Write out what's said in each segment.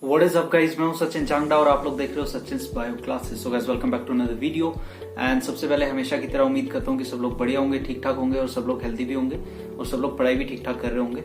What is up guys, मैं हूं सचिन चांगडा और आप लोग देख रहे हो Sachin bio classes. So guys, welcome back to another video. And सबसे पहले हमेशा की तरह उम्मीद करता हूं कि सब लोग बढ़िया होंगे, ठीक ठाक होंगे और सब लोग हेल्दी भी होंगे और सब लोग पढ़ाई भी ठीक ठाक कर रहे होंगे।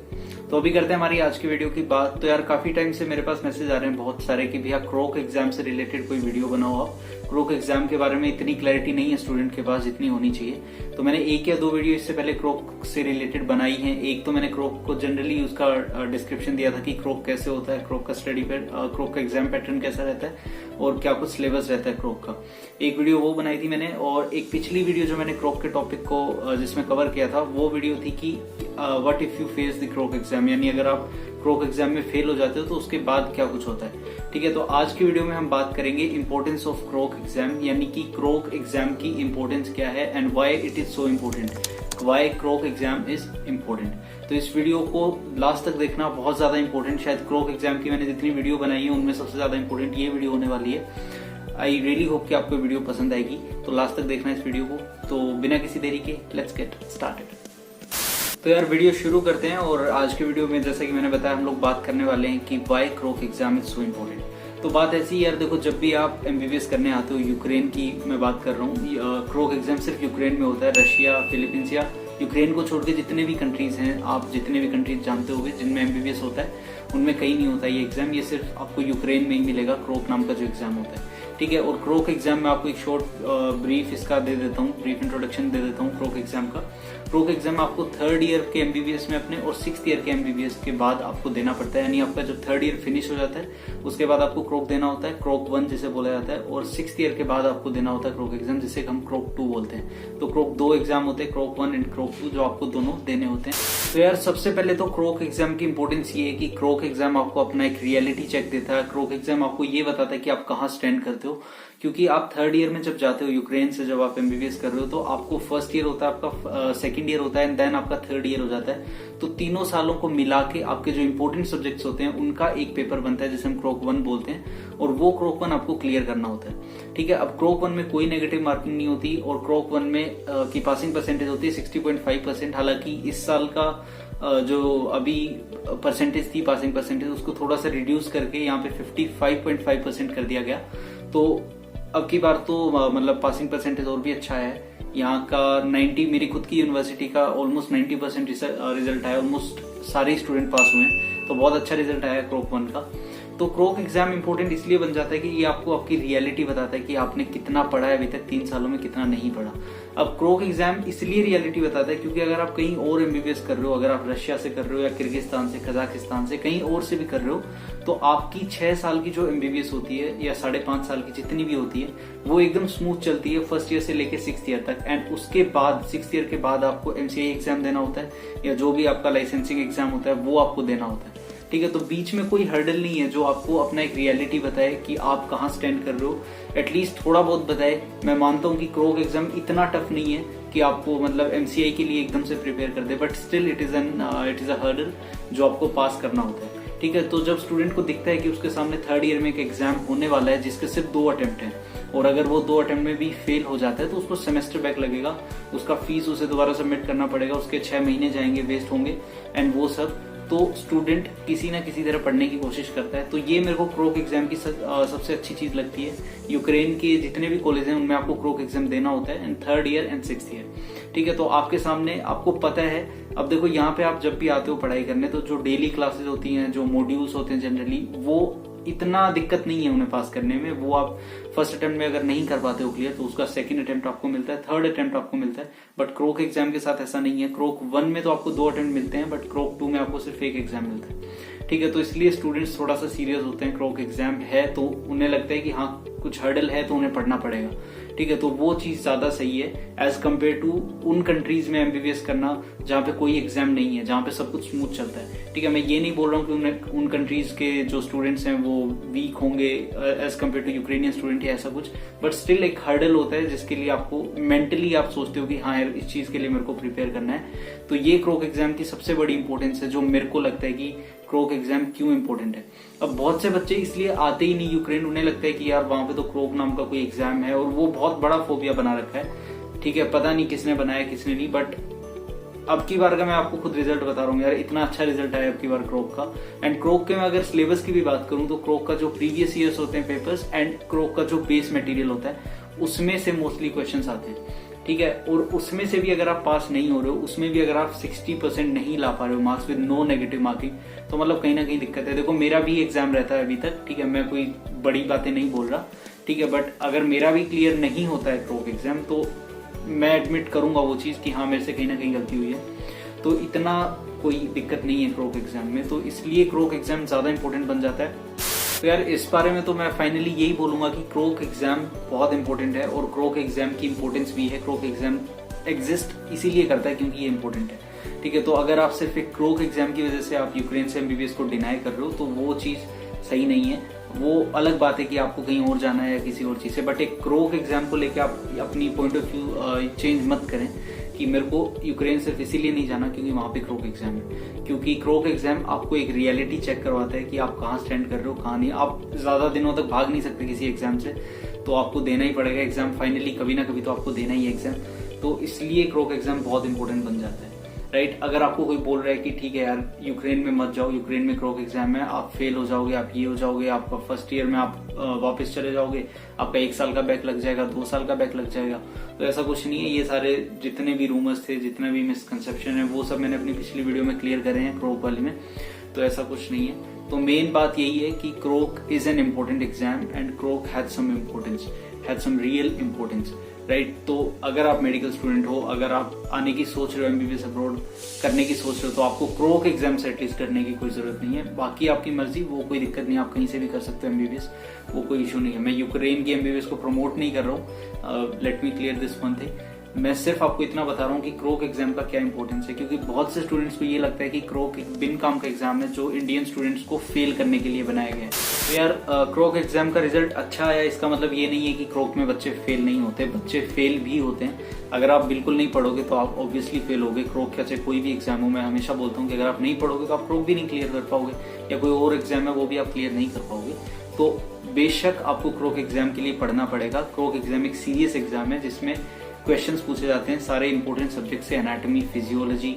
तो अभी करते हैं हमारी आज की वीडियो की बात। तो यार काफी टाइम से मेरे पास मैसेज आ रहे हैं बहुत सारे कि भैया क्रोक एग्जाम से रिलेटेड कोई वीडियो बनाओ आप। क्रोक एग्जाम के बारे में इतनी क्लैरिटी नहीं है स्टूडेंट के पास जितनी होनी चाहिए। तो मैंने एक या दो वीडियो इससे पहले क्रोक से रिलेटेड बनाई है। एक तो मैंने क्रोक को जनरली उसका डिस्क्रिप्शन दिया था कि क्रोक कैसे होता है, क्रोक का स्टडी क्रोक का एग्जाम पैटर्न कैसा रहता है और क्या कुछ सिलेबस रहता है क्रोक का। एक वीडियो वो बनाई थी मैंने, और एक पिछली वीडियो जो मैंने क्रोक के टॉपिक को जिसमें कवर किया था वो वीडियो थी कि what if you face the crook exam, यानी अगर आप क्रोक एग्जाम में फेल हो जाते हो तो उसके बाद क्या कुछ होता है। ठीक है, तो आज की वीडियो में हम बात करेंगे इंपॉर्टेंस ऑफ क्रोक एग्जाम, यानी कि क्रोक एग्जाम की इंपॉर्टेंस क्या है and why it is so important, why crook exam is important. तो इस वीडियो को लास्ट तक देखना बहुत ज्यादा इंपॉर्टेंट। शायद क्रोक एग्जाम की मैंने जितनी वीडियो बनाई है उनमें सबसे ज्यादा इंपॉर्टेंट ये वीडियो होने वाली है। आई रियली होप कि आपको वीडियो पसंद आएगी, तो लास्ट तक देखना इस वीडियो को। तो बिना किसी देरी के लेट्स गेट स्टार्टेड। तो यार वीडियो शुरू करते हैं। और आज के वीडियो में जैसा कि मैंने बताया हम लोग बात करने वाले हैं कि why crook exam is so important. तो बात ऐसी यार, देखो जब भी आप एमबीबीएस करने आते हो, यूक्रेन की मैं बात कर रहा हूँ, क्रोक एग्जाम सिर्फ यूक्रेन में होता है। रशिया, फिलीपींस या यूक्रेन को छोड़ के जितने भी कंट्रीज हैं, आप जितने भी कंट्रीज जानते होंगे जिनमें एमबीबीएस होता है, उनमें कहीं नहीं होता ये एग्जाम। ये सिर्फ आपको यूक्रेन में ही मिलेगा, क्रोक नाम का जो एग्जाम होता है। ठीक है, और क्रोक एग्जाम में आपको एक शॉर्ट ब्रीफ इसका दे देता हूँ, ब्रीफ इंट्रोडक्शन दे देता हूँ क्रोक एग्जाम का। क्रोक एग्जाम आपको थर्ड ईयर के एमबीबीएस में अपने और सिक्स्थ ईयर के एमबीबीएस के बाद आपको देना पड़ता है। यानी आपका जब थर्ड ईयर फिनिश हो जाता है उसके बाद आपको क्रोक देना होता है, क्रोक 1 जिसे बोला जाता है, और सिक्स्थ ईयर के बाद आपको देना होता है क्रोक एग्जाम जिसे हम क्रोक 2 बोलते हैं। तो क्रोक 2 एग्जाम होते हैं, क्रोक 1 एंड क्रोक 2, जो आपको दोनों देने होते हैं। तो यार सबसे पहले तो क्रोक एग्जाम की इंपॉर्टेंस ये है कि क्रोक एग्जाम आपको अपना एक रियलिटी चेक देता है। क्रोक एग्जाम आपको ये बताता है कि आप कहाँ स्टैंड करते हो, क्योंकि आप थर्ड ईयर में जब जाते हो यूक्रेन से, जब आप एमबीबीएस कर रहे हो, तो आपको फर्स्ट ईयर होता है, आपका सेकंड ईयर होता है एंड देन आपका थर्ड ईयर हो जाता है। तो तीनों सालों को मिला के आपके जो इंपॉर्टेंट सब्जेक्ट्स होते हैं उनका एक पेपर बनता है जिसे हम क्रोक 1 बोलते हैं, और वो क्रोक 1 आपको क्लियर करना होता है। ठीक है, अब क्रोक 1 में कोई नेगेटिव मार्किंग नहीं होती, और क्रोक 1 में की पासिंग परसेंटेज होती है 60.5%। हालांकि इस साल का जो अभी परसेंटेज थी, पासिंग परसेंटेज, उसको थोड़ा सा रिड्यूस करके यहाँ पे 55.5% कर दिया गया। तो अब की बार तो मतलब पासिंग परसेंटेज और भी अच्छा है। यहाँ का 90, मेरी खुद की यूनिवर्सिटी का ऑलमोस्ट 90% रिजल्ट आया, ऑलमोस्ट सारे स्टूडेंट पास हुए हैं, तो बहुत अच्छा रिजल्ट आया क्रोक 1 का। तो क्रोक एग्जाम इंपॉर्टेंट इसलिए बन जाता है कि ये आपको आपकी रियलिटी बताता है कि आपने कितना पढ़ा है अभी तक 3 सालों में, कितना नहीं पढ़ा। अब क्रोक एग्जाम इसलिए रियलिटी बताता है क्योंकि अगर आप कहीं और एमबीबीएस कर रहे हो, अगर आप रशिया से कर रहे हो या किर्गिस्तान से, कजाकिस्तान से, कहीं और से भी कर रहे हो, तो आपकी 6 साल की जो एमबीबीएस होती है या 5.5 साल की जितनी भी होती है, वो एकदम स्मूथ चलती है फर्स्ट ईयर से लेके सिक्स्थ ईयर तक। एंड उसके बाद सिक्स्थ ईयर के बाद आपको एमसीआई एग्जाम देना होता है, या जो भी आपका लाइसेंसिंग एग्जाम होता है वो आपको देना होता है। ठीक है, तो बीच में कोई हर्डल नहीं है जो आपको अपना एक रियलिटी बताए कि आप कहाँ स्टैंड कर रहे हो, एटलीस्ट थोड़ा बहुत बताए। मैं मानता हूँ कि क्रोक एग्जाम इतना टफ नहीं है कि आपको मतलब एमसीआई के लिए एकदम से प्रिपेयर कर दे, but still it is a hurdle जो आपको पास करना होता है। ठीक है, तो जब स्टूडेंट को दिखता है कि उसके सामने थर्ड ईयर में एक एग्जाम होने वाला है जिसके सिर्फ 2 अटेम्प्ट हैं, और अगर वो 2 अटेम्प्ट में भी फेल हो जाता है तो उसको सेमेस्टर बैक लगेगा, उसका फीस उसे दोबारा सबमिट करना पड़ेगा, उसके 6 महीने जाएंगे, वेस्ट होंगे एंड वो सब। तो स्टूडेंट किसी ना किसी तरह पढ़ने की कोशिश करता है। तो ये मेरे को क्रोक एग्जाम की सबसे अच्छी चीज लगती है। यूक्रेन के जितने भी कॉलेज हैं उनमें आपको क्रोक एग्जाम देना होता है and third year and sixth year. ठीक है, तो आपके सामने आपको पता है। अब देखो यहाँ पे आप जब भी आते हो पढ़ाई करने, तो जो डेली क्लासेस होती हैं, जो मॉड्यूल्स होते हैं जनरली, वो इतना दिक्कत नहीं है उन्हें पास करने में। वो आप फर्स्ट अटेम्प्ट में अगर नहीं कर पाते हो क्लियर, तो उसका सेकंड अटेम्प्ट आपको मिलता है, थर्ड अटेम्प्ट आपको मिलता है। बट क्रोक एग्जाम के साथ ऐसा नहीं है। क्रोक 1 में तो आपको 2 अटेम्प्ट मिलते हैं, बट क्रोक 2 में आपको सिर्फ 1 एग्जाम मिलता है। ठीक है, तो इसलिए स्टूडेंट्स थोड़ा सा सीरियस होते हैं। क्रोक एग्जाम है तो उन्हें लगता है कि हाँ कुछ हर्डल है तो उन्हें पढ़ना पड़ेगा। ठीक है, तो वो चीज ज्यादा सही है एज कम्पेयर टू उन कंट्रीज में एमबीबीएस करना जहाँ पे कोई एग्जाम नहीं है, जहाँ पे सब कुछ स्मूथ चलता है। ठीक है, मैं ये नहीं बोल रहा हूँ कि उन कंट्रीज के जो स्टूडेंट्स हैं वो वीक होंगे as compare to Ukrainian student या ऐसा कुछ, बट स्टिल एक हर्डल होता है जिसके लिए आपको मेंटली आप सोचते हो कि हाँ यार इस चीज के लिए मेरे को प्रिपेयर करना है। तो ये क्रोक एग्जाम की सबसे बड़ी इंपॉर्टेंस है, जो मेरे को लगता है कि क्रोक एग्जाम क्यों इंपॉर्टेंट है। अब बहुत से बच्चे इसलिए आते ही नहीं यूक्रेन, उन्हें लगता है कि यार वहां पे तो क्रोक नाम का कोई एग्जाम है, और वो बहुत बड़ा फोबिया बना रखा है। ठीक है, पता नहीं किसने बनाया किसने नहीं, बट अब की बार का मैं आपको खुद रिजल्ट बता रहा हूँ यार, इतना अच्छा रिजल्ट आया अब की बार क्रोक का। एंड क्रोक के मैं अगर सिलेबस की भी बात करूँ तो क्रोक का जो प्रीवियस ईयर्स होते हैं पेपर्स एंड क्रोक का जो बेस मटेरियल होता है उसमें से मोस्टली क्वेश्चंस आते हैं, ठीक है। और उसमें से भी अगर आप पास नहीं हो रहे हो, उसमें भी अगर आप 60% नहीं ला पा रहे हो marks with no negative marking, तो मतलब कहीं ना कहीं दिक्कत है। देखो मेरा भी एग्जाम रहता है अभी तक, ठीक है, मैं कोई बड़ी बातें नहीं बोल रहा, ठीक है, बट अगर मेरा भी क्लियर नहीं होता है क्रोक एग्जाम तो मैं एडमिट करूंगा वो चीज कि हाँ मेरे से कहीं ना कहीं गलती हुई है। तो इतना कोई दिक्कत नहीं है क्रोक एग्जाम में, तो इसलिए क्रोक एग्जाम ज्यादा इंपॉर्टेंट बन जाता है। तो यार इस बारे में तो मैं फाइनली यही बोलूंगा कि क्रोक एग्जाम बहुत इंपॉर्टेंट है और क्रोक एग्जाम की इंपॉर्टेंस भी है। क्रोक एग्जाम एग्जिस्ट इसीलिए करता है क्योंकि ये इंपॉर्टेंट है, ठीक है। तो अगर आप सिर्फ एक क्रोक एग्जाम की वजह से आप यूक्रेन से एमबीबीएस को डिनाई कर रहे हो तो वो चीज सही नहीं है। वो अलग बात है कि आपको कहीं और जाना है या किसी और चीज से, बट एक क्रोक एग्जाम को लेकर आप अपनी पॉइंट ऑफ व्यू चेंज मत करें कि मेरे को यूक्रेन सिर्फ इसीलिए नहीं जाना क्योंकि वहां पे क्रोक एग्जाम है। क्योंकि क्रोक एग्जाम आपको एक रियलिटी चेक करवाता है कि आप कहाँ स्टैंड कर रहे हो, कहाँ नहीं। आप ज्यादा दिनों तक भाग नहीं सकते किसी एग्जाम से, तो आपको देना ही पड़ेगा एग्जाम। फाइनली कभी ना कभी तो आपको देना ही है एग्जाम, तो इसलिए क्रोक एग्जाम बहुत इंपॉर्टेंट बन जाता है, राइट। अगर आपको कोई बोल रहा है कि ठीक है यार यूक्रेन में मत जाओ, यूक्रेन में क्रोक एग्जाम है, आप फेल हो जाओगे, आप ये हो जाओगे, आपका फर्स्ट ईयर में आप वापस चले जाओगे, आपका 1 साल का बैक लग जाएगा, 2 साल का बैक लग जाएगा, तो ऐसा कुछ नहीं है। ये सारे जितने भी रूमर्स थे, जितने भी मिसकंसेप्शन है, वो सब मैंने अपनी पिछली वीडियो में क्लियर करे हैं क्रोक वाले में, तो ऐसा कुछ नहीं है। तो मेन बात यही है कि KROK is an important exam and KROK has some importance, has some real importance, right. तो अगर आप मेडिकल स्टूडेंट हो, अगर आप आने की सोच रहे हो, एमबीबीएस अब्रॉड करने की सोच रहे हो, तो आपको क्रोक एग्जाम से एटलीस्ट करने की कोई जरूरत नहीं है। बाकी आपकी मर्जी, वो कोई दिक्कत नहीं, आप कहीं से भी कर सकते हो एमबीबीएस, वो कोई इशू नहीं है। मैं यूक्रेन की एमबीबीएस को प्रमोट नहीं कर रहा हूँ, let me clear this one thing. मैं सिर्फ आपको इतना बता रहा हूँ कि क्रोक एग्जाम का क्या इंपॉर्टेंस है, क्योंकि बहुत से स्टूडेंट्स को ये लगता है कि क्रोक एक बिन काम का एग्जाम है जो इंडियन स्टूडेंट्स को फेल करने के लिए बनाया गया है। तो यार क्रोक एग्जाम का रिजल्ट अच्छा आया, इसका मतलब ये नहीं है कि क्रोक में बच्चे फेल नहीं होते, बच्चे फेल भी होते हैं। अगर आप बिल्कुल नहीं पढ़ोगे तो आप ऑब्वियसली फेल होगे। क्रोक का चाहे कोई भी एग्जाम हो, मैं हमेशा बोलता हूँ कि अगर आप नहीं पढ़ोगे तो आप क्रोक भी नहीं क्लियर कर पाओगे, या कोई और एग्जाम है वो भी आप क्लियर नहीं कर पाओगे। तो बेशक आपको क्रोक एग्जाम के लिए पढ़ना पड़ेगा। क्रोक एग्जाम एक सीरियस एग्जाम है जिसमें क्वेश्चंस पूछे जाते हैं सारे इंपॉर्टेंट सब्जेक्ट से, एनाटॉमी, फिजियोलॉजी,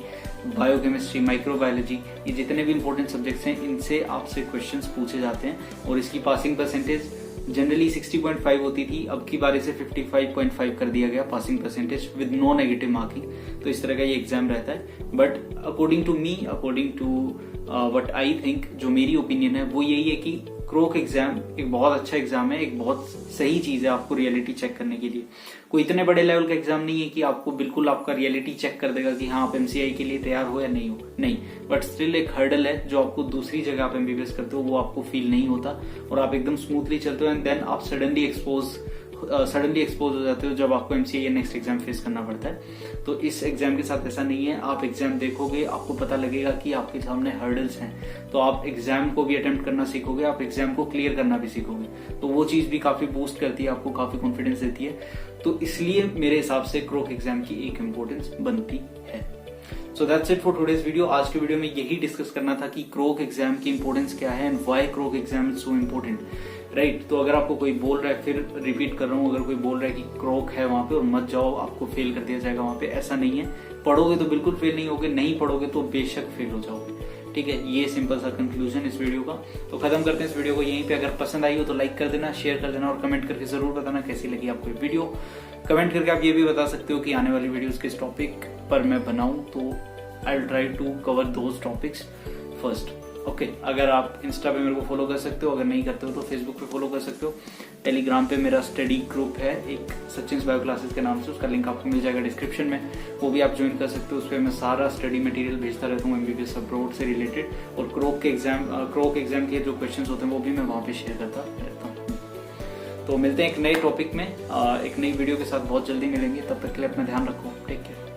बायोकेमिस्ट्री, माइक्रोबायोलॉजी, ये जितने भी इंपॉर्टेंट सब्जेक्ट्स हैं इनसे आपसे क्वेश्चंस पूछे जाते हैं। और इसकी पासिंग परसेंटेज जनरली 60.5 होती थी, अब की बार इसे 55.5 कर दिया गया passing percentage with no negative marking. तो इस तरह का ये एग्जाम रहता है। But according to me, according to what I think, जो मेरी ओपिनियन है वो यही है कि क्रोक एग्जाम एक बहुत अच्छा एग्जाम है, एक बहुत सही चीज है आपको रियलिटी चेक करने के लिए। कोई इतने बड़े लेवल का एग्जाम नहीं है कि आपको बिल्कुल आपका रियलिटी चेक कर देगा कि हाँ आप एमसीआई के लिए तैयार हो या नहीं हो, नहीं। बट स्टिल एक हर्डल है जो आपको दूसरी जगह आप एमबीबीएस करते हो वो आपको फील नहीं होता और आप एकदम स्मूथली चलते हो, एंड देन आप सडनली एक्सपोज हो जाते हो जब आपको एमसीआई या नेक्स्ट एग्जाम फेस करना पड़ता है। तो इस एग्जाम के साथ ऐसा नहीं है। आप एग्जाम देखोगे, आपको पता लगेगा कि आपके सामने हर्डल्स हैं, तो आप एग्जाम को भी अटेम्प्ट करना सीखोगे, आप एग्जाम को क्लियर करना भी सीखोगे। तो वो चीज भी काफी बूस्ट करती है, आपको काफी कॉन्फिडेंस देती है। तो इसलिए मेरे हिसाब से क्रोक एग्जाम की एक इंपॉर्टेंस बनती है। So that's it for today's video. आज के वीडियो में यही डिस्कस करना था कि क्रोक एग्जाम की इंपॉर्टेंस क्या है and why crook exam is so important, right. तो अगर आपको कोई बोल रहा है, फिर रिपीट कर रहा हूँ, अगर कोई बोल रहा है कि क्रोक है वहां पे और मत जाओ, आपको फेल कर दिया जाएगा वहां पे, ऐसा नहीं है। पढ़ोगे तो बिल्कुल फेल नहीं होगे, नहीं पढ़ोगे तो बेशक फेल हो जाओगे, ठीक है। ये सिंपल सा कंक्लूजन इस वीडियो का। तो खत्म करते हैं इस वीडियो को यहीं पे। अगर पसंद आई हो तो लाइक कर देना, शेयर कर देना और कमेंट करके जरूर बताना कैसी लगी आपको ये वीडियो। कमेंट करके आप ये भी बता सकते हो कि आने वाली वीडियोस किस टॉपिक पर मैं बनाऊं, तो I will try to cover those topics first, okay. अगर आप इंस्टा पे मेरे को फॉलो कर सकते हो, अगर नहीं करते हो तो फेसबुक पे फॉलो कर सकते हो। टेलीग्राम पे मेरा स्टडी ग्रुप है एक, सचिन बायो क्लासेस के नाम से, उसका लिंक आपको मिल जाएगा डिस्क्रिप्शन में, वो भी आप ज्वाइन कर सकते हो। उस पर मैं सारा स्टडी मटेरियल भेजता रहता हूँ एमबीबीएस अब्रॉड से रिलेटेड, और क्रोक एग्जाम के जो क्वेश्चन होते हैं वो भी मैं वहाँ पे शेयर करता रहता हूँ। तो मिलते हैं एक नए टॉपिक में, एक नई वीडियो के साथ बहुत जल्दी मिलेंगे। तब तक के लिए अपना ध्यान रखो, टेक केयर।